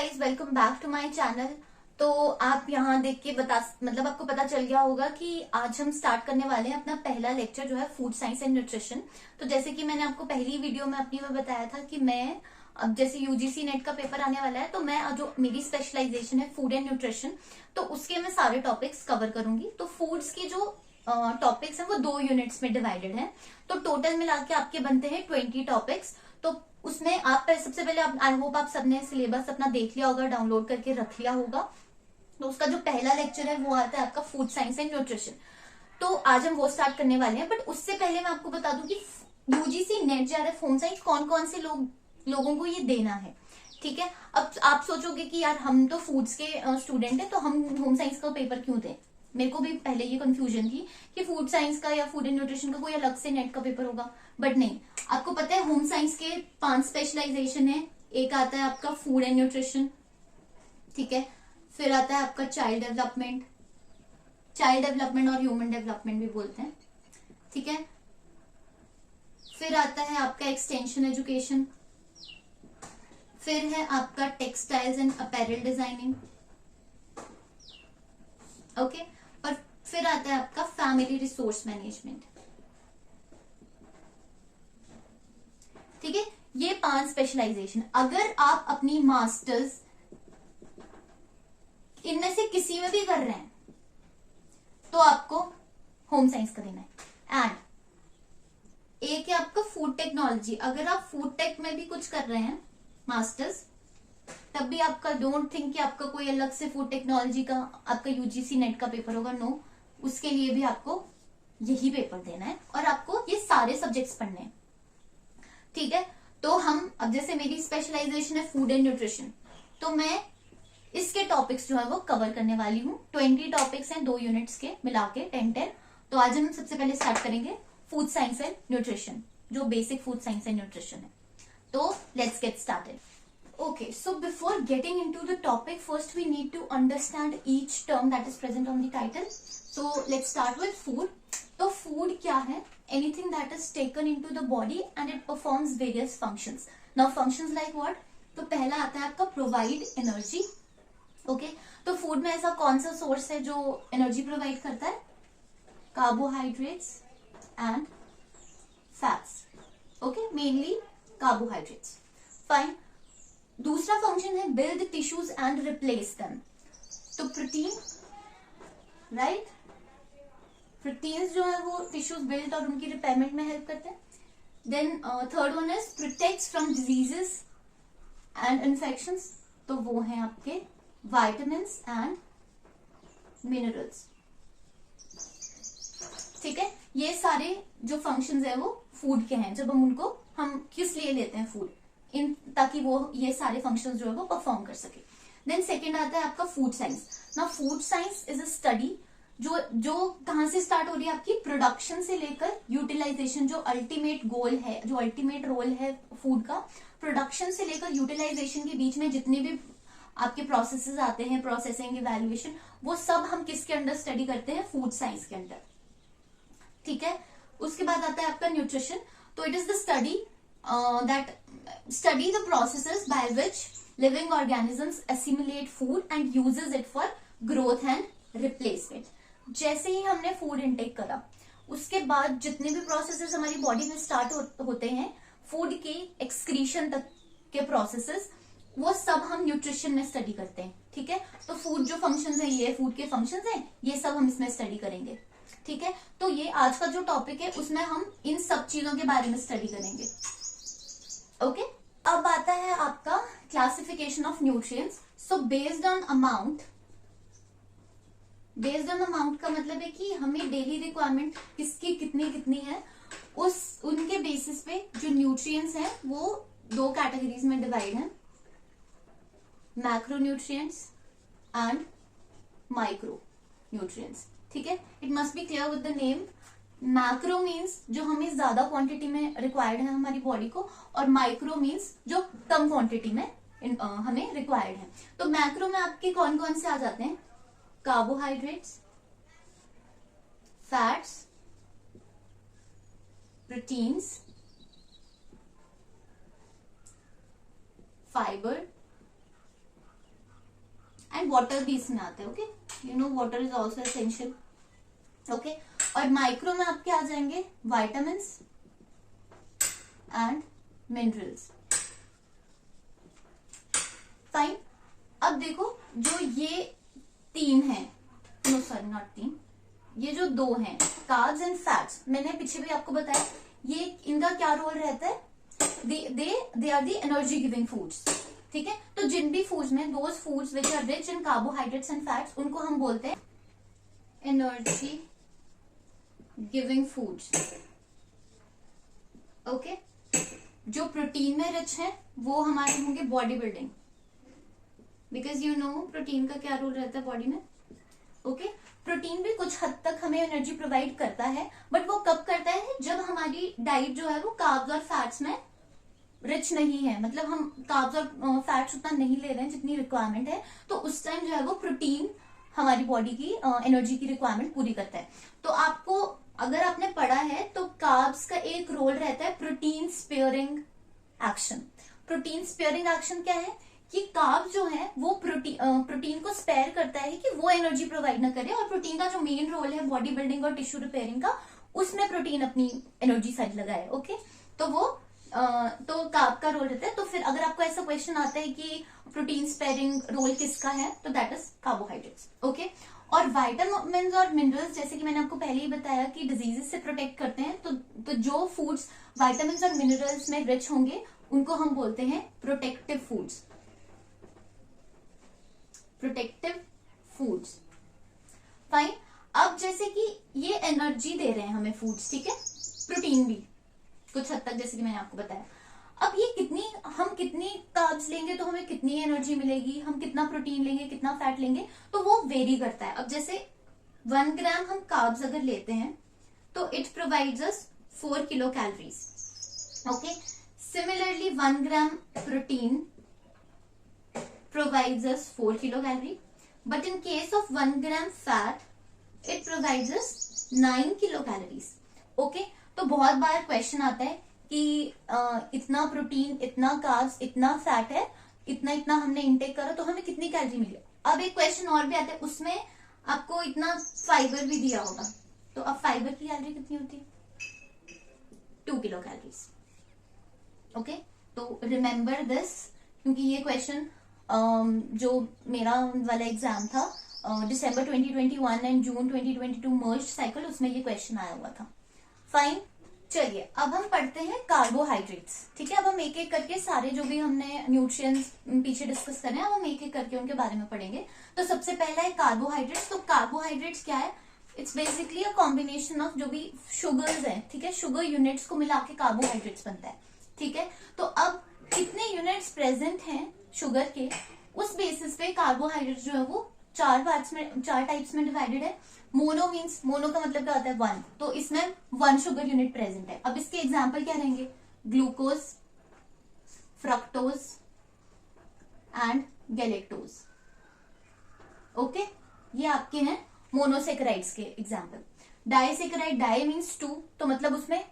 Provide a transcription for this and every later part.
Guys, welcome back to my channel. तो आप यहाँ देख के आपको पता चल गया होगा कि आज हम स्टार्ट करने वाले हैं अपना पहला लेक्चर जो है फूड साइंस एंड न्यूट्रिशन। तो जैसे कि मैंने आपको पहली वीडियो में अपनी में बताया था कि मैं अब जैसे यूजीसी नेट का पेपर आने वाला है तो मैं जो मेरी स्पेशलाइजेशन है फूड एंड न्यूट्रिशन, तो उसके मैं सारे टॉपिक्स कवर करूंगी। तो फूड्स की जो टॉपिक्स हैं वो 2 यूनिट्स में डिवाइडेड हैं। तो टोटल मिला के आपके बनते हैं 20 टॉपिक्स। तो उसमें आप सबसे पहले आई होप आप सबने सिलेबस अपना देख लिया होगा, डाउनलोड करके रख लिया होगा। तो उसका जो पहला लेक्चर है वो आता है आपका फूड साइंस एंड न्यूट्रिशन। तो आज हम वो स्टार्ट करने वाले हैं, बट उससे पहले मैं आपको बता दूं कि UGC net JRF home science कौन कौन से लोगों को ये देना है। ठीक है, अब आप सोचोगे कि यार हम तो फूड्स के स्टूडेंट हैं तो हम होम साइंस का पेपर क्यों दें। मेरे को भी पहले ये कंफ्यूजन थी कि फूड साइंस का या फूड एंड न्यूट्रिशन का कोई अलग से नेट का पेपर होगा, बट नहीं। आपको पता है होम साइंस के 5 स्पेशलाइजेशन है। एक आता है आपका फूड एंड न्यूट्रिशन, ठीक है। फिर आता है आपका चाइल्ड डेवलपमेंट और ह्यूमन डेवलपमेंट भी बोलते हैं, ठीक है। फिर आता है आपका एक्सटेंशन एजुकेशन। फिर है आपका textiles and apparel designing, okay. और फिर आता है आपका फैमिली रिसोर्स मैनेजमेंट, ठीक है। ये 5 स्पेशलाइजेशन। अगर आप अपनी मास्टर्स इनमें से किसी में भी कर रहे हैं तो आपको होम साइंस का देना है। एंड एक है आपका फूड टेक्नोलॉजी। अगर आप फूड टेक में भी कुछ कर रहे हैं मास्टर्स, तब भी आपका डोंट थिंक कि आपका कोई अलग से फूड टेक्नोलॉजी का आपका यूजीसी नेट का पेपर होगा। नो, उसके लिए भी आपको यही पेपर देना है और आपको ये सारे सब्जेक्ट्स पढ़ने हैं, ठीक है। तो हम अब जैसे मेरी स्पेशलाइजेशन है फूड एंड न्यूट्रिशन, तो मैं इसके टॉपिक्स जो है वो कवर करने वाली हूँ। 20 टॉपिक्स हैं 2 यूनिट्स के मिला के 10-10। तो आज हम सबसे पहले स्टार्ट करेंगे फूड साइंस एंड न्यूट्रिशन, जो basic food science and nutrition है। तो let's get started. Okay, so before getting into the topic, first we need to understand each term that is present on the title. So let's start with food. तो food क्या है? Anything that is taken into the body and it performs various functions. Now functions like what? तो पहला आता है आपका provide energy. Okay, तो food में ऐसा कौन सा source है जो energy provide करता है? Carbohydrates and fats. Okay, mainly carbohydrates. Fine. दूसरा फंक्शन है build tissues and replace them. तो प्रोटीन, राइट, प्रोटीन्स जो है वो टिश्यूज बिल्ड और उनकी रिपेयरमेंट में हेल्प करते हैं। Then third one is protects from diseases and infections. तो वो हैं आपके विटामिन्स एंड मिनरल्स, ठीक है। ये सारे जो फंक्शंस है वो फूड के हैं। जब हम किस लिए लेते हैं फूड, इन ताकि वो ये सारे फंक्शंस जो है वो परफॉर्म कर सके। देन सेकंड आता है आपका food science. Now food science is a study जो कहां से स्टार्ट हो रही है आपकी प्रोडक्शन से लेकर यूटिलाइजेशन, जो अल्टीमेट गोल है, जो अल्टीमेट रोल है फूड का, प्रोडक्शन से लेकर यूटिलाइजेशन के बीच में जितने भी आपके प्रोसेसेस आते हैं, प्रोसेसिंग, इवैल्यूएशन, वो सब हम किसके अंडर स्टडी करते हैं? फूड साइंस के अंडर, ठीक है। उसके बाद आता है आपका न्यूट्रिशन। तो it is the study that study the processes by which living organisms assimilate food and uses it for growth and replacement. जैसे ही हमने फूड इनटेक करा, उसके बाद जितने भी प्रोसेसेस हमारी बॉडी में स्टार्ट होते हैं, फूड के एक्सक्रीशन तक के प्रोसेसेस, वो सब हम न्यूट्रिशन में स्टडी करते हैं, ठीक है। तो फूड जो फंक्शंस हैं, ये फूड के फंक्शंस हैं, ये सब हम इसमें स्टडी करेंगे, ठीक है। तो ये आज का जो टॉपिक है उसमें हम इन सब चीजों के बारे में स्टडी करेंगे, ओके। अब आता है आपका classification of nutrients. So based on amount का मतलब है कि हमें डेली रिक्वायरमेंट किसकी कितनी है, उनके बेसिस पे जो न्यूट्रिएंट्स हैं वो 2 कैटेगरीज में डिवाइड है, macro nutrients and micro nutrients, ठीक है। It must be clear with the name. Macro means जो हमें ज्यादा क्वांटिटी में रिक्वायर्ड है हमारी बॉडी को, और माइक्रो मीन्स जो कम क्वांटिटी में हमें रिक्वायर्ड है। तो मैक्रो में आपके कौन कौन से आ जाते हैं? Carbohydrates, fats, proteins, fibre, water भी इसमें आता है। Okay, you know water is also essential. Okay, और माइक्रो में आपके आ जाएंगे वाइटामिन्स एंड मिनरल्स। फाइन। अब देखो जो ये तीन है, नो सॉरी नॉट तीन, ये जो दो हैं कार्ब्स एंड फैट्स, मैंने पीछे भी आपको बताया ये इनका क्या रोल रहता है, they are the energy giving foods. ठीक है, तो जिन भी फूड्स में those foods which are rich in carbohydrates and fats उनको हम बोलते हैं एनर्जी गिविंग फूड्स। ओके, जो प्रोटीन में रिच है वो हमारे होंगे body building, because you know protein का क्या रोल रहता है बॉडी में। ओके, प्रोटीन भी कुछ हद तक हमें एनर्जी प्रोवाइड करता है, बट वो कब करता है जब हमारी डाइट जो है वो कार्ब्स और फैट्स में रिच नहीं है, मतलब हम कार्ब्स और फैट्स उतना नहीं ले रहे हैं जितनी रिक्वायरमेंट है, तो उस टाइम जो है वो प्रोटीन हमारी बॉडी की एनर्जी की रिक्वायरमेंट पूरी करता है। तो आपको अगर आपने पढ़ा है तो कार्ब्स का एक रोल रहता है protein sparing action. Protein sparing action क्या है कि कार्ब्स जो है वो प्रोटीन को स्पेयर करता है कि वो एनर्जी प्रोवाइड ना करे, और प्रोटीन का जो मेन रोल है बॉडी बिल्डिंग और टिश्यू रिपेयरिंग का, उसमें प्रोटीन अपनी एनर्जी साइड लगाए। ओके, तो वो तो कार्ब का रोल रहता है। तो फिर अगर आपको ऐसा क्वेश्चन आता है कि प्रोटीन स्पेयरिंग रोल किसका है, तो दैट इज कार्बोहाइड्रेट्स। ओके, और वाइटामिन और मिनरल्स जैसे कि मैंने आपको पहले ही बताया कि डिजीजेस से प्रोटेक्ट करते हैं, तो जो फूड्स वाइटामिन और मिनरल्स में रिच होंगे उनको हम बोलते हैं protective foods. Protective foods. Fine. अब जैसे कि ये एनर्जी दे रहे हैं हमें फूड्स, ठीक है, प्रोटीन भी कुछ हद तक जैसे कि मैंने आपको बताया। अब ये हम कितनी कार्ब्स लेंगे तो हमें कितनी एनर्जी मिलेगी, हम कितना प्रोटीन लेंगे कितना फैट लेंगे, तो वो वेरी करता है। अब जैसे 1 ग्राम हम कार्ब्स अगर लेते हैं तो it provides us 4 kilo calories. Okay, similarly 1 gram protein provides us 4 kilocalorie, but in case of 1 gram fat it provides us 9 kilocalories. Okay, तो बहुत बार क्वेश्चन आता है कि इतना प्रोटीन इतना कार्ब्स इतना फैट है, इतना इतना हमने इनटेक करा तो हमें कितनी कैलोरी मिली। अब एक क्वेश्चन और भी आता है, उसमें आपको इतना फाइबर भी दिया होगा, तो अब फाइबर की कैलोरी कितनी होती है 2 किलो कैलोरीज। ओके, तो रिमेम्बर दिस, क्योंकि ये क्वेश्चन जो मेरा वाला एग्जाम था दिसंबर 2021 एंड जून 2022 मर्ज साइकिल, उसमें ये क्वेश्चन आया हुआ था। फाइन, चलिए अब हम पढ़ते हैं कार्बोहाइड्रेट्स। ठीक है, अब हम एक एक करके सारे जो भी हमने न्यूट्रिएंट्स पीछे डिस्कस कर रहे हैं अब हम एक एक करके उनके बारे में पढ़ेंगे। तो सबसे पहला है कार्बोहाइड्रेट्स। तो कार्बोहाइड्रेट्स क्या है, it's basically a combination of जो भी शुगर्स है, ठीक है, शुगर यूनिट्स को मिला के कार्बोहाइड्रेट्स बनता है। ठीक है, तो अब कितने यूनिट्स प्रेजेंट हैं शुगर के, उस बेसिस पे कार्बोहाइड्रेट जो है वो चार टाइप्स में डिवाइडेड है। मोनो मीन्स, मोनो का मतलब क्या होता है 1, तो इसमें 1 शुगर यूनिट प्रेजेंट है। अब इसके एग्जांपल क्या रहेंगे, glucose, fructose and galactose. Okay, ये आपके हैं मोनोसेकेराइड्स के एग्जांपल। डाइसेकेराइड, डाई मीन्स 2, तो मतलब उसमें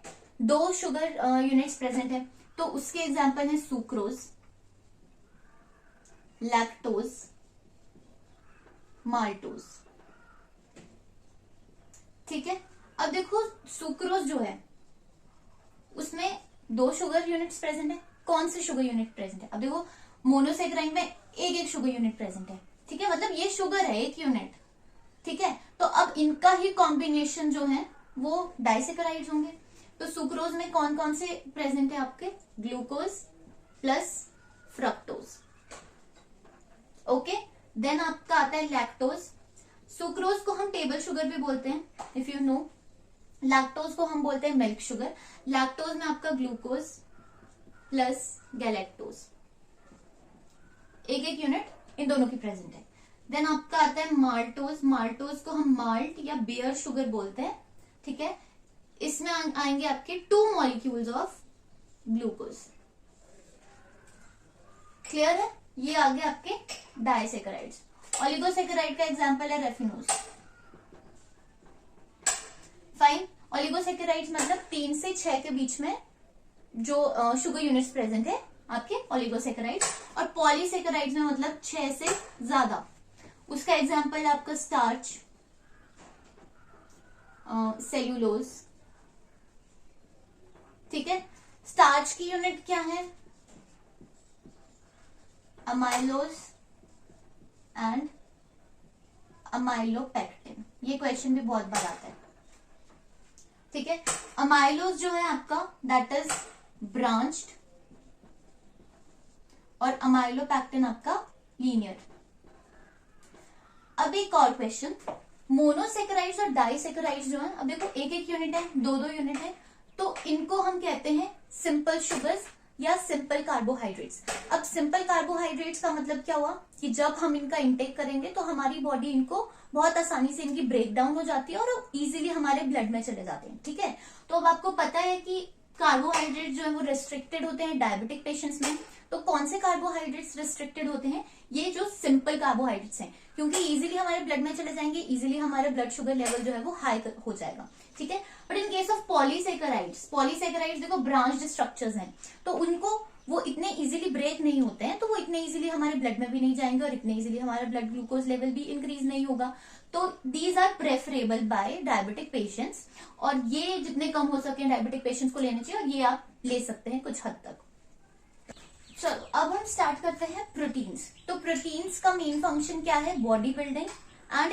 2 शुगर यूनिट्स प्रेजेंट है, तो उसके एग्जांपल है सुक्रोज, लैक्टोज, माल्टोज। ठीक है, अब देखो सुक्रोज जो है उसमें 2 शुगर यूनिट्स प्रेजेंट है। कौन से शुगर यूनिट प्रेजेंट है, अब देखो मोनोसेकेराइड में एक शुगर यूनिट प्रेजेंट है। ठीक है, मतलब ये शुगर है एक यूनिट। ठीक है, तो अब इनका ही कॉम्बिनेशन जो है वो डाइसेकेराइड्स होंगे। तो सुक्रोज में कौन कौन से प्रेजेंट है आपके, glucose plus fructose. Okay, then आपका आता है लैक्टोज। सुक्रोज को हम टेबल शुगर भी बोलते हैं, इफ यू नो। लैक्टोज को हम बोलते हैं मिल्क शुगर। लैक्टोज में आपका ग्लूकोज प्लस गैलेक्टोज, एक यूनिट इन दोनों की प्रेजेंट है। देन आपका आता है माल्टोज। माल्टोज को हम माल्ट या बेयर शुगर बोलते हैं। ठीक है, इसमें आएंगे आपके 2 मॉलिक्यूल्स ऑफ ग्लूकोज। क्लियर है, ये आगे आपके डाइसेकेराइड्स। ओलिगोसेकेराइड का एग्जांपल है रेफिनोज। फाइन, ओलिगोसेकेराइड्स मतलब 3 से 6 के बीच में जो शुगर यूनिट्स प्रेजेंट है आपके ओलिगोसेकेराइड्स। और पॉलीसेकेराइड्स में मतलब 6 से ज्यादा। उसका एग्जाम्पल है आपका स्टार्च, सेल्यूलोज। ठीक है, स्टार्च की यूनिट क्या है? Amylose and amylopectin. ये क्वेश्चन भी बहुत बार आता है। ठीक है, अमाइलोज जो है आपका दैट इज ब्रांच्ड और अमाइलोपेक्टिन आपका लीनियर। अब एक और क्वेश्चन, मोनोसेकेराइड्स और डाइसेकेराइड्स जो है, अब देखो एक एक यूनिट है, दो दो यूनिट है, तो इनको हम कहते हैं सिंपल शुगर्स या सिंपल कार्बोहाइड्रेट्स। अब सिंपल कार्बोहाइड्रेट्स का मतलब क्या हुआ कि जब हम इनका इंटेक करेंगे तो हमारी बॉडी इनको बहुत आसानी से इनकी ब्रेक डाउन हो जाती है और इजीली हमारे ब्लड में चले जाते हैं। ठीक है, तो अब आपको पता है कि कार्बोहाइड्रेट जो है वो रेस्ट्रिक्टेड होते हैं डायबिटिक पेशेंट्स में। तो कौन से कार्बोहाइड्रेट्स रेस्ट्रिक्टेड होते हैं? ये जो सिंपल कार्बोहाइड्रेट्स हैं, क्योंकि इजीली हमारे ब्लड में चले जाएंगे, इजीली हमारे ब्लड शुगर लेवल जो है वो हाई हो जाएगा। ठीक है, but in case of polysaccharides, polysaccharides देखो ब्रांच्ड स्ट्रक्चर्स हैं, तो उनको वो इतने इजीली ब्रेक नहीं होते हैं, तो वो इतने इजीली हमारे ब्लड में भी नहीं जाएंगे और इतने इजीली हमारा ब्लड ग्लूकोज लेवल भी इंक्रीज नहीं होगा। तो these are preferable by diabetic patients, और ये जितने कम हो सके डायबिटिक पेशेंट्स को लेने चाहिए, और ये आप ले सकते हैं कुछ हद तक। चलो अब हम स्टार्ट करते हैं प्रोटीन्स। तो प्रोटीन्स का मेन फंक्शन क्या है? Body building and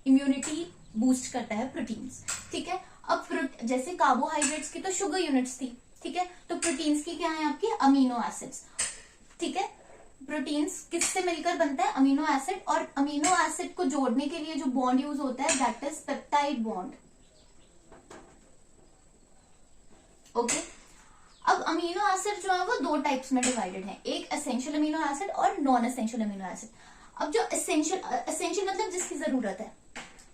immunity boost करता है प्रोटीन्स। ठीक है, अब जैसे कार्बोहाइड्रेट्स की तो शुगर यूनिट्स थी, ठीक है, तो प्रोटीन्स की क्या है आपकी? Amino acids. ठीक है, प्रोटीन्स किससे मिलकर बनता है? अमीनो एसिड, और अमीनो एसिड को जोड़ने के लिए जो बॉन्ड यूज होता है that is peptide bond. Okay, अब अमीनो एसिड जो है वो दो टाइप्स में डिवाइडेड है, एक एसेंशियल अमीनो एसिड और नॉन एसेंशियल अमीनो एसिड। अब जो एसेंशियल मतलब जिसकी जरूरत है,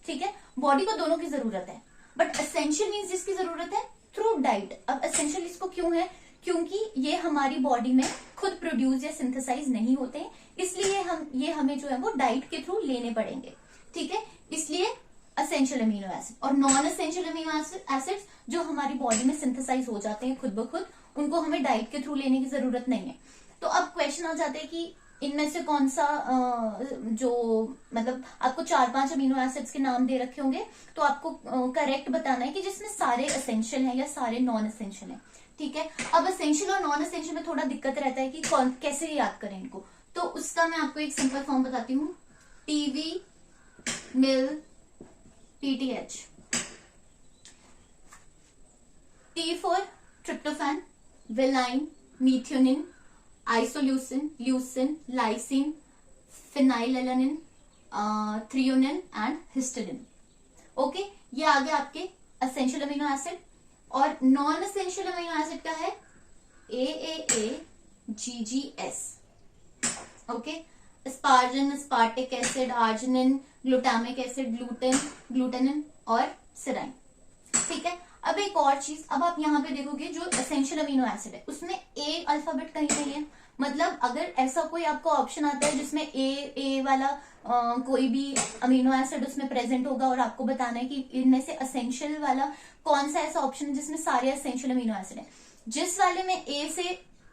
ठीक है, बॉडी को दोनों की जरूरत है, बट एसेंशियल मीन्स जिसकी जरूरत है थ्रू डाइट। अब एसेंशियल इसको क्यों है? क्योंकि ये हमारी बॉडी में खुद प्रोड्यूस या सिंथेसाइज नहीं होते हैं, इसलिए हमें जो है वो डाइट के थ्रू लेने पड़ेंगे। ठीक है, इसलिए एसेंशियल अमीनो एसिड। और नॉन एसेंशियल अमीनो एसिड्स जो हमारी बॉडी में सिंथेसाइज हो जाते हैं खुद ब खुद, उनको हमें डाइट के थ्रू लेने की जरूरत नहीं है। तो अब क्वेश्चन आ जाते हैं कि इनमें से कौन सा जो मतलब आपको 4-5 अमीनो एसिड्स के नाम दे रखे होंगे, तो आपको करेक्ट बताना है कि जिसमें सारे एसेंशियल हैं या सारे नॉन एसेंशियल हैं। ठीक है, अब एसेंशियल और नॉन एसेंशियल में थोड़ा दिक्कत रहता है कि कैसे याद करें इनको, तो उसका मैं आपको एक सिंपल फॉर्म बताती हूँ। TV, mill, PTH. T for tryptophan, valine, methionine, isoleucine, leucine, lysine, phenylalanine, threonine and histidine. Okay, ये आ गए आपके एसेंशियल अमीनो एसिड। और नॉन एसेंशियल अमीनो एसिड का है AAA, GGS। Okay, asparagine, aspartic acid, arginine, glutamic acid, glutenin और serine. ठीक है, अब एक और चीज, अब आप यहाँ पे देखोगे जो एसेंशियल अमीनो एसिड है उसमें ए अल्फाबेट कहीं नहीं है। मतलब अगर ऐसा कोई आपको ऑप्शन आता है जिसमें ए वाला कोई भी अमीनो एसिड उसमें प्रेजेंट होगा और आपको बताना है कि इनमें से एसेंशियल वाला कौन सा ऐसा ऑप्शन है जिसमें सारे एसेंशियल अमीनो एसिड है, जिस वाले में ए से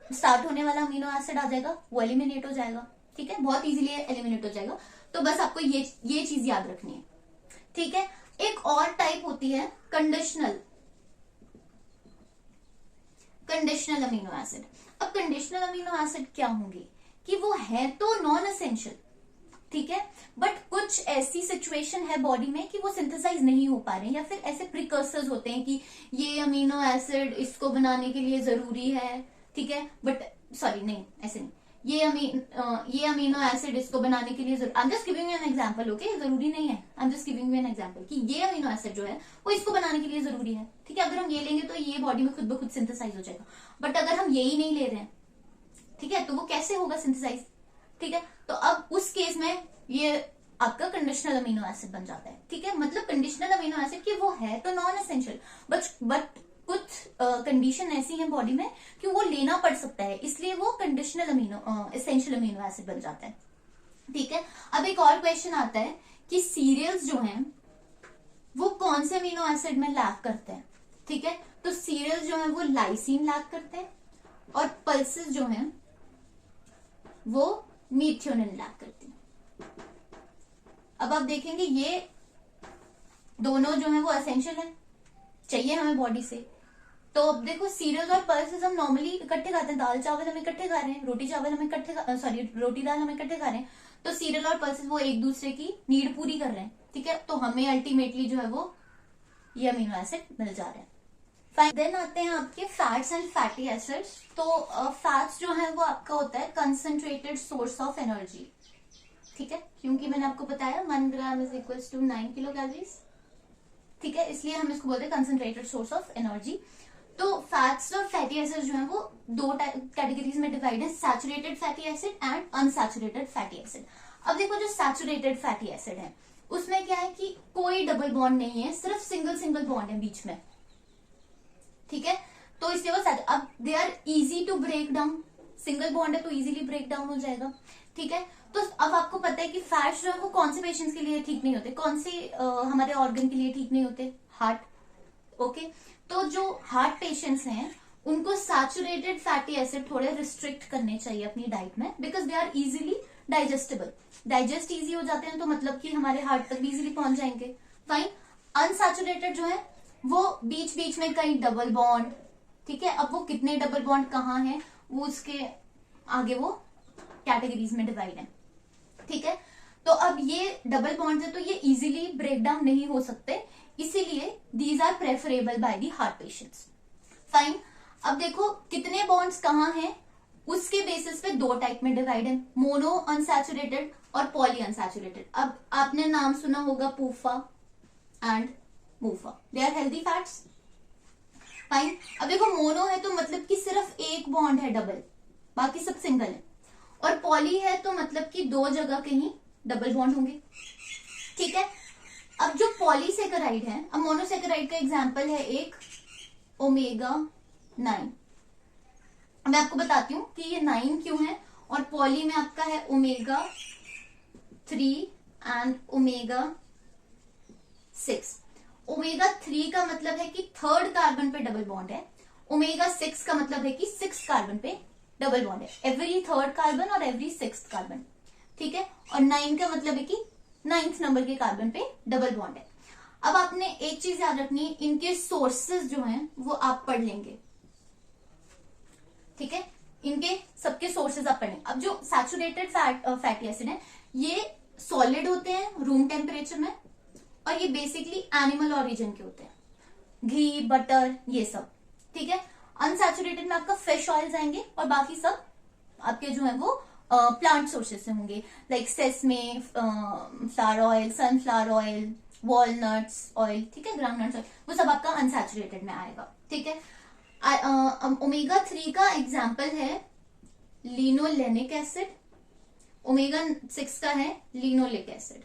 स्टार्ट होने वाला अमीनो एसिड आ जाएगा वो एलिमिनेट हो जाएगा। ठीक है, बहुत इजीली एलिमिनेट हो जाएगा। तो बस आपको ये चीज याद रखनी है। ठीक है, एक और टाइप होती है कंडीशनल अमीनो एसिड। अब कंडीशनल अमीनो एसिड क्या होंगे कि वो है तो नॉन एसेंशियल, ठीक है, बट कुछ ऐसी सिचुएशन है बॉडी में कि वो सिंथेसाइज नहीं हो पा रहे हैं, या फिर ऐसे प्रिकर्सर्स होते हैं कि ये अमीनो एसिड इसको बनाने के लिए जरूरी है, ठीक है, बट सॉरी नहीं, ऐसे नहीं, ये अमीनो एसिड इसको बनाने के लिए I am just giving you an example. Okay, जरूरी नहीं है, I am just giving you an example कि ये अमीनो एसिड जो है वो इसको बनाने के लिए जरूरी है। ठीक है, अगर हम ये लेंगे तो ये बॉडी में खुद ब खुद सिंथेसाइज हो जाएगा, बट अगर हम यही नहीं ले रहे हैं, ठीक है, तो वो कैसे होगा सिंथेसाइज? ठीक है, तो अब उस केस में ये आपका कंडीशनल अमीनो एसिड बन जाता है। ठीक है, मतलब कंडीशनल अमीनो एसिड की वो है तो नॉन एसेंशियल, बट कुछ कंडीशन ऐसी है बॉडी में कि वो लेना पड़ सकता है, इसलिए वो कंडीशनल एसेंशियल अमीनो एसिड बन जाता है। ठीक है, अब एक और क्वेश्चन आता है कि सीरियल्स जो हैं वो कौन से अमीनो एसिड में लैक करते हैं। ठीक है, तो सीरियल्स जो हैं वो लाइसिन लैक करते हैं, और पल्सेस जो हैं वो मीथियोनिन लैक करती हैं। अब आप देखेंगे ये दोनों जो है वो एसेंशियल है, चाहिए हमें बॉडी से। तो अब देखो सीरियल्स और पल्सेस हम नॉर्मली इकट्ठे खाते हैं, दाल चावल हम इकट्ठे खा रहे हैं, रोटी चावल हम इकट्ठे सॉरी रोटी दाल हम इकट्ठे खा रहे हैं। तो सीरियल और पल्सेस वो एक दूसरे की नीड पूरी कर रहे हैं, ठीक है। तो हमें अल्टीमेटली जो है वो ये अमीनो एसिड मिल जा रहे हैं। फाइन, देन आते हैं आपके फैट्स एंड फैटी एसिड्स। तो फैट्स जो है वो आपका होता है कंसंट्रेटेड सोर्स ऑफ एनर्जी, ठीक है, क्योंकि मैंने आपको बताया 1 gram is equal to 9 kilo calories, ठीक है, इसलिए हम इसको बोलते हैं कंसंट्रेटेड सोर्स ऑफ एनर्जी। तो फैट्स और फैटी एसिड जो है वो दो कैटेगरीज में डिवाइड है, saturated fatty acid and unsaturated fatty acid. अब देखो जो सैचुरेटेड फैटी एसिड है उसमें क्या है कि कोई डबल बॉन्ड नहीं है, सिर्फ सिंगल बॉन्ड है बीच में, ठीक है। तो इसलिए वो अब they are easy to break down, single bond है तो इजीली ब्रेक डाउन हो जाएगा, ठीक है। तो अब आपको पता है कि फैट्स जो है वो कौन से पेशेंट्स के लिए ठीक नहीं होते, कौन से हमारे ऑर्गन के लिए ठीक नहीं होते, हार्ट, ओके। तो जो हार्ट पेशेंट्स हैं उनको सैचुरेटेड फैटी एसिड थोड़े रिस्ट्रिक्ट करने चाहिए अपनी डाइट में, because they are easily digestible, digest easy हो जाते हैं, तो मतलब कि हमारे हार्ट तक भी इजीली पहुंच जाएंगे। फाइन, अनसैचुरेटेड जो है वो बीच बीच में कई डबल बॉन्ड, ठीक है। अब वो कितने डबल बॉन्ड कहाँ हैं वो उसके आगे वो कैटेगरीज में डिवाइड है, ठीक है। तो अब ये डबल बॉन्ड है तो ये इजीली ब्रेक डाउन नहीं हो सकते, इसीलिए these are preferable by the heart patients. Fine, अब देखो कितने बॉन्ड्स कहाँ हैं उसके बेसिस पे दो टाइप में डिवाइड है, मोनो अनसैचुरेटेड और पॉली अनसैचुरेटेड। अब आपने नाम सुना होगा PUFA and MUFA, they are healthy fats. Fine, अब देखो मोनो है तो मतलब कि सिर्फ एक बॉन्ड है डबल, बाकी सब सिंगल है, और पॉली है तो मतलब कि दो जगह कहीं डबल बॉन्ड होंगे, ठीक है। अब जो पॉलीसेकेराइड है, अब मोनोसेकेराइड का एग्जांपल है एक ओमेगा 9। मैं आपको बताती हूँ कि ये 9 क्यों है, और पॉली में आपका है ओमेगा 3 एंड ओमेगा 6। ओमेगा 3 का मतलब है कि थर्ड कार्बन पे डबल बॉन्ड है, ओमेगा 6 का मतलब है कि 6 कार्बन पे डबल बॉन्ड है, एवरी थर्ड कार्बन और एवरी 6th कार्बन, ठीक है। और 9 का मतलब है कि 9th नंबर के कार्बन पे डबल बॉन्ड है। अब आपने एक चीज याद रखनी है, इनके सोर्सेस जो हैं वो आप पढ़ लेंगे, ठीक है, इनके सबके सोर्सेज आप पढ़ेंगे। अब जो सैचुरेटेड फैटी एसिड है ये सॉलिड होते हैं रूम टेम्परेचर में, और ये बेसिकली एनिमल ओरिजिन के होते हैं, घी, बटर, ये सब, ठीक है। अनसैचुरेटेड में आपका फिश ऑयल्स आएंगे और बाकी सब आपके जो है वो प्लांट सोर्सेज से होंगे, like sesame, flower oil, sunflower oil, walnuts oil, ठीक है, ग्राउंडनट्स ऑयल, वो सब आपका अनसैचुरेटेड में आएगा, ठीक है। ओमेगा 3 का एग्जाम्पल है लिनोलेनिक एसिड, ओमेगा 6 का है लिनोलिक एसिड,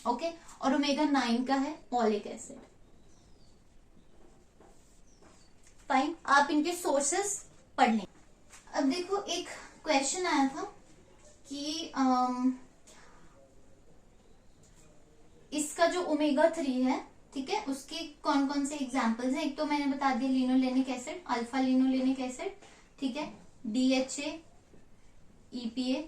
ओके, और ओमेगा 9 का है ओलिक एसिड। फाइन, आप इनके सोर्सेस पढ़ लें। अब देखो एक क्वेश्चन आया था कि इसका जो ओमेगा 3 है, ठीक है, उसके कौन कौन से एग्जाम्पल्स हैं। एक तो मैंने बता दिया linolenic acid, alpha linolenic acid, ठीक है, DHA, EPA,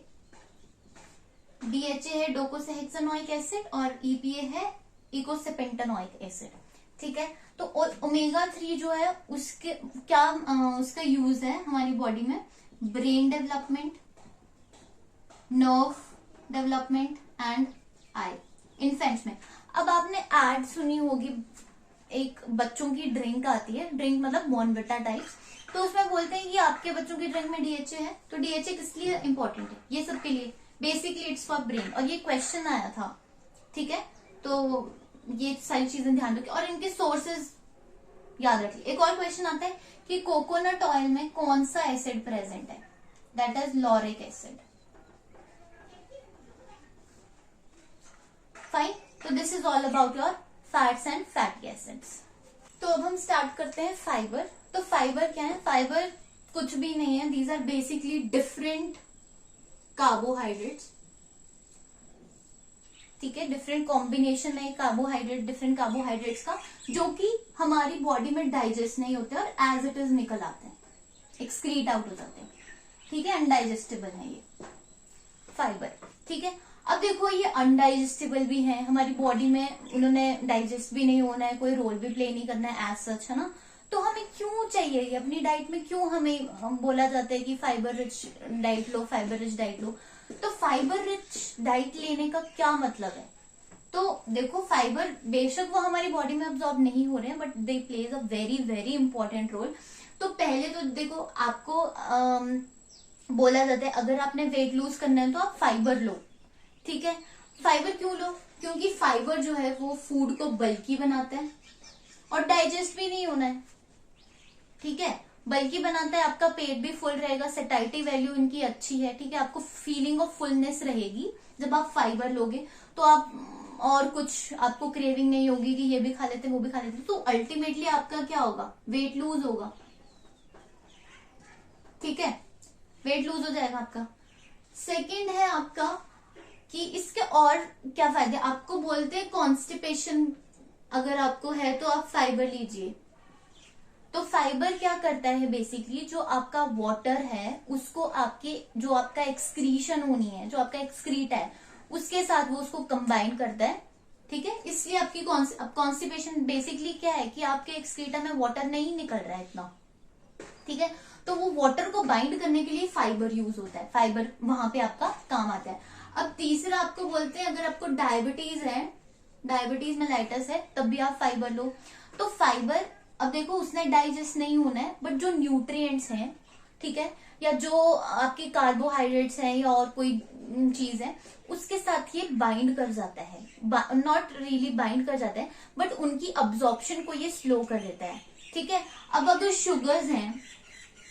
DHA है डोकोसाहेक्सानोइक एसिड और EPA है इकोसेपेंटानोइक एसिड, ठीक है। तो ओमेगा 3 जो है उसके क्या उसका यूज है हमारी बॉडी में, brain development, nerve development and I, infants में। अब आपने एड सुनी होगी, एक बच्चों की ड्रिंक आती है, ड्रिंक मतलब बॉर्नविटा टाइप्स, तो उसमें बोलते हैं कि आपके बच्चों की ड्रिंक में DHA है, तो DHA किस लिए इंपॉर्टेंट है, ये सब के लिए, बेसिकली इट्स फॉर ब्रेन, और ये क्वेश्चन आया था, ठीक है। तो ये सारी चीजें ध्यान रखिए और इनके सोर्सेज याद रखिए। एक और क्वेश्चन आता है कि कोकोनट ऑयल में कौन सा एसिड प्रेजेंट है, that is lauric acid. Fine, तो this is all about your fats and fatty acids. तो अब हम स्टार्ट करते हैं फाइबर। तो फाइबर क्या है, फाइबर कुछ भी नहीं है, these are basically different carbohydrates, ठीक है, डिफरेंट कॉम्बिनेशन है कार्बोहाइड्रेट, डिफरेंट कार्बोहाइड्रेट्स का, जो कि हमारी बॉडी में डाइजेस्ट नहीं होते और एज इट इज निकल आते हैं, एक्सक्रीट आउट हो जाते हैं, ठीक है, अनडाइजेस्टेबल है ये फाइबर, ठीक है। अब देखो ये अनडाइजेस्टेबल भी है हमारी बॉडी में, उन्होंने डाइजेस्ट भी नहीं होना है, कोई रोल भी प्ले नहीं करना है एज सच, है ना। तो हमें क्यों चाहिए ये अपनी डाइट में, क्यों हमें बोला जाता है कि फाइबर रिच डाइट लो, फाइबर रिच डाइट लो। तो फाइबर रिच डाइट लेने का क्या मतलब है? तो देखो फाइबर बेशक वो हमारी बॉडी में अब्सॉर्ब नहीं हो रहे हैं, but they plays a very very important role. तो पहले तो देखो आपको बोला जाता है अगर आपने वेट लूज करना है तो आप फाइबर लो, ठीक है। फाइबर क्यों लो? क्योंकि फाइबर जो है वो फूड को बल्की बनाता है और डाइजेस्ट भी नहीं होना है, ठीक है। बल्कि बनाता है, आपका पेट भी फुल रहेगा, सेटाइटी वैल्यू इनकी अच्छी है, ठीक है। आपको फीलिंग ऑफ फुलनेस रहेगी जब आप फाइबर लोगे, तो आप और कुछ आपको क्रेविंग नहीं होगी कि ये भी खा लेते वो भी खा लेते। तो अल्टीमेटली आपका क्या होगा? वेट लूज होगा, ठीक है, वेट लूज हो जाएगा आपका। सेकंड है आपका कि इसके और क्या फायदे, आपको बोलते हैं कॉन्स्टिपेशन अगर आपको है तो आप फाइबर लीजिए। तो फाइबर क्या करता है बेसिकली, जो आपका वाटर है उसको आपके जो आपका एक्सक्रीशन होनी है, जो आपका एक्सक्रीट है उसके साथ वो उसको कंबाइन करता है, ठीक है। इसलिए आपकी कॉन्स्टिपेशन बेसिकली क्या है कि आपके एक्सक्रीटा में वाटर नहीं निकल रहा है इतना, ठीक है। तो वो वाटर को बाइंड करने के लिए फाइबर यूज होता है, फाइबर वहां पे आपका काम आता है। अब तीसरा आपको बोलते हैं अगर आपको डायबिटीज है, डायबिटीज मेलाइटस है, तब भी आप फाइबर लो। तो फाइबर, अब देखो उसने डाइजेस्ट नहीं होना है, बट जो न्यूट्रिएंट्स हैं, ठीक है, या जो आपके कार्बोहाइड्रेट्स हैं या और कोई चीज है उसके साथ ये बाइंड कर जाता है, नॉट रियली बाइंड कर जाता है बट उनकी अब्जॉर्प्शन को ये स्लो कर देता है, ठीक है। अब अगर शुगर्स हैं,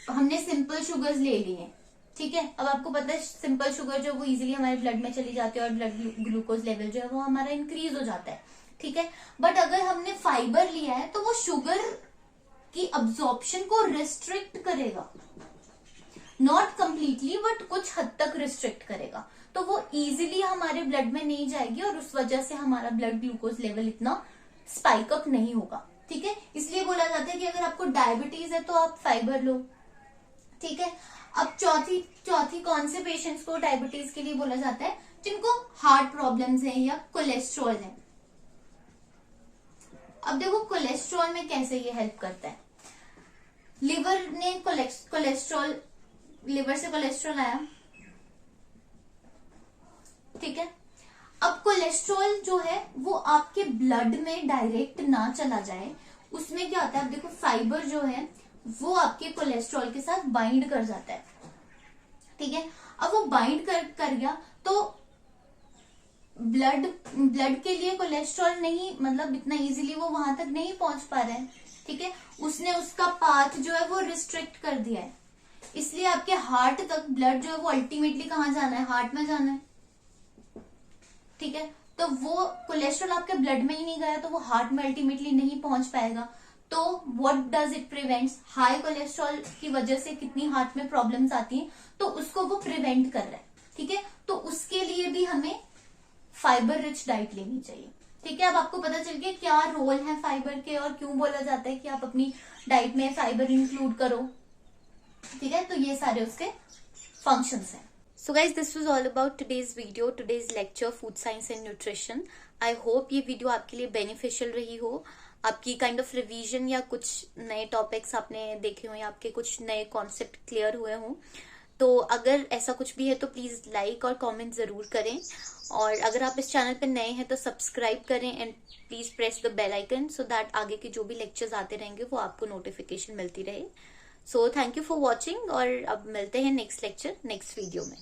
हमने सिंपल शुगर्स ले ली हैं, ठीक है। अब आपको पता है सिंपल शुगर जो वो इजीली हमारे ब्लड में चली जाती है और ब्लड ग्लूकोज लेवल जो है वो हमारा इंक्रीज हो जाता है, ठीक है। बट अगर हमने फाइबर लिया है तो वो शुगर की अब्जॉर्प्शन को रिस्ट्रिक्ट करेगा, नॉट कंप्लीटली बट कुछ हद तक रिस्ट्रिक्ट करेगा। तो वो इजीली हमारे ब्लड में नहीं जाएगी और उस वजह से हमारा ब्लड ग्लूकोज लेवल इतना स्पाइक अप नहीं होगा, ठीक है। इसलिए बोला जाता है कि अगर आपको डायबिटीज है तो आप फाइबर लो, ठीक है। अब चौथी कौन से पेशेंट्स को डायबिटीज के लिए बोला जाता है? जिनको हार्ट प्रॉब्लम्स हैं या कोलेस्ट्रॉल है। अब देखो कोलेस्ट्रॉल में कैसे ये हेल्प करता है। लिवर ने कोलेस्ट्रॉल, लिवर से कोलेस्ट्रॉल आया, ठीक है। अब कोलेस्ट्रॉल जो है वो आपके ब्लड में डायरेक्ट ना चला जाए, उसमें क्या होता है, अब देखो फाइबर जो है वो आपके कोलेस्ट्रॉल के साथ बाइंड कर जाता है, ठीक है। अब वो बाइंड कर गया तो ब्लड के लिए कोलेस्ट्रॉल नहीं, मतलब इतना इजीली वो वहां तक नहीं पहुंच पा रहा है, ठीक है। उसने उसका पाथ जो है वो रिस्ट्रिक्ट कर दिया है, इसलिए आपके हार्ट तक ब्लड जो है वो अल्टीमेटली कहाँ जाना है? हार्ट में जाना है, ठीक है। तो वो कोलेस्ट्रॉल आपके ब्लड में ही नहीं गया तो वो हार्ट में अल्टीमेटली नहीं पहुंच पाएगा। तो what does it prevents? High cholesterol की वजह से कितनी हार्ट में प्रॉब्लम्स आती हैं, तो उसको वो प्रिवेंट कर रहा है, ठीक है। तो उसके लिए भी हमें फाइबर रिच डाइट लेनी चाहिए, ठीक है। अब आपको पता चल गया क्या रोल है फाइबर के और क्यों बोला जाता है कि आप अपनी डाइट में फाइबर इंक्लूड करो, ठीक है। तो ये सारे उसके फंक्शंस हैं। So guys, this was all about today's video, today's lecture, food science and nutrition. I hope ये वीडियो आपके लिए बेनिफिशियल रही हो, आपकी काइंड ऑफ रिवीजन या कुछ नए टॉपिक्स आपने देखे हो या आपके कुछ नए कॉन्सेप्ट क्लियर हुए हों। तो अगर ऐसा कुछ भी है तो प्लीज लाइक और कमेंट जरूर करें, और अगर आप इस चैनल पे नए हैं तो सब्सक्राइब करें and please press the bell icon so that आगे के जो भी लेक्चर्स आते रहेंगे वो आपको नोटिफिकेशन मिलती रहे। So thank you for watching, और अब मिलते हैं नेक्स्ट लेक्चर नेक्स्ट वीडियो में।